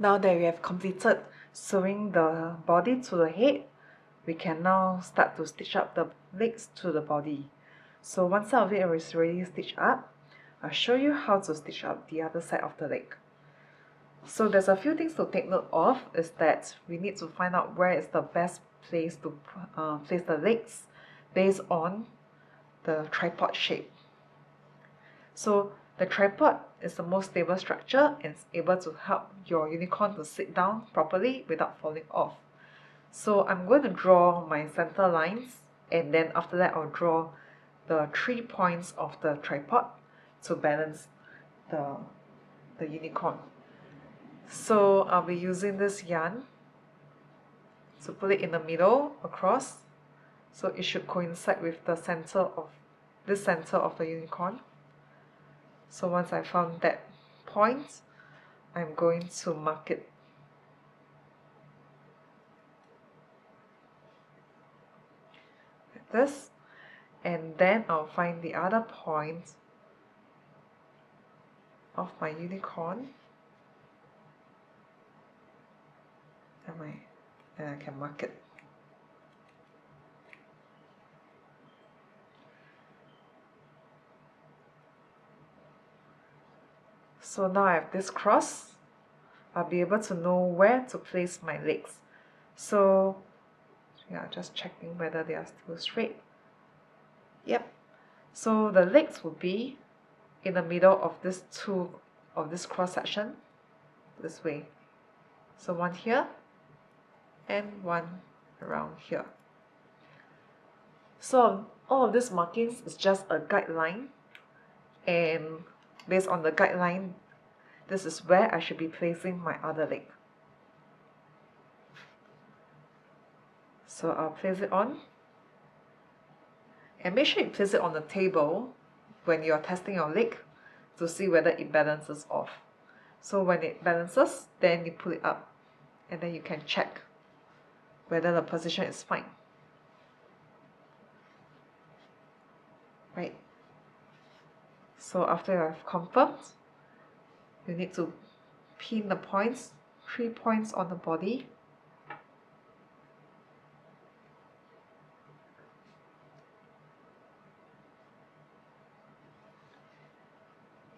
Now that we have completed sewing the body to the head, we can now start to stitch up the legs to the body. So one side of it is already stitched up. I'll show you how to stitch up the other side of the leg. So there's a few things to take note of, is that we need to find out where is the best place to place the legs based on the tripod shape. So the tripod is the most stable structure and is able to help your unicorn to sit down properly without falling off. So I'm going to draw my center lines, and then after that I'll draw the 3 points of the tripod to balance the unicorn. So I'll be using this yarn to put it in the middle across, so it should coincide with the center of the unicorn. So once I found that point, I'm going to mark it. Like this, and then I'll find the other point of my unicorn, and I can mark it. So now I have this cross, I'll be able to know where to place my legs. So yeah, just checking whether they are still straight. Yep. So the legs will be in the middle of this cross section, this way. So one here and one around here. So all of these markings is just a guideline, and based on the guideline, this is where I should be placing my other leg. So I'll place it on, and make sure you place it on the table when you're testing your leg to see whether it balances off. So when it balances, then you pull it up, and then you can check whether the position is fine. Right? So after you have confirmed, you need to pin the points, 3 points on the body.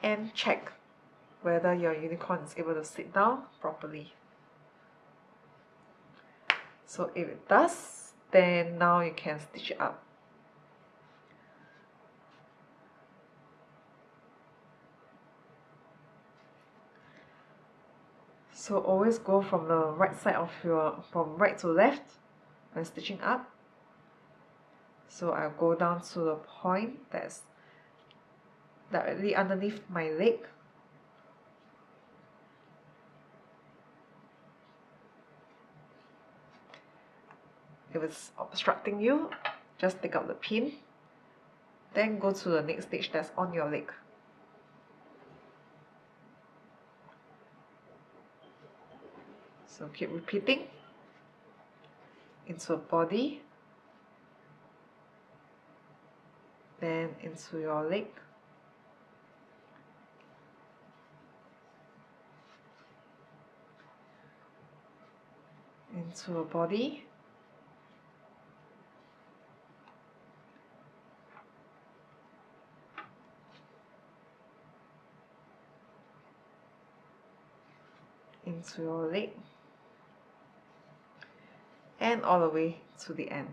And check whether your unicorn is able to sit down properly. So if it does, then now you can stitch it up. So always go from the right side of from right to left when stitching up. So I'll go down to the point that's directly underneath my leg. If it's obstructing you, just take out the pin, then go to the next stitch that's on your leg. So keep repeating into a body, then into your leg, into a body, into your leg, and all the way to the end.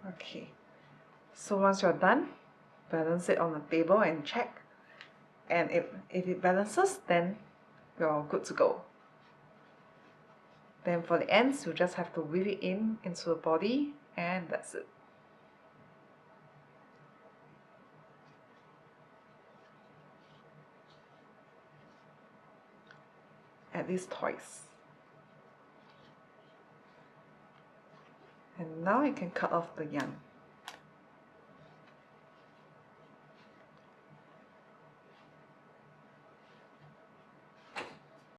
Okay, so once you're done, balance it on the table and check, and if it balances, then you're good to go. Then for the ends, you just have to weave it into the body, and that's it. At least twice. And now you can cut off the yarn.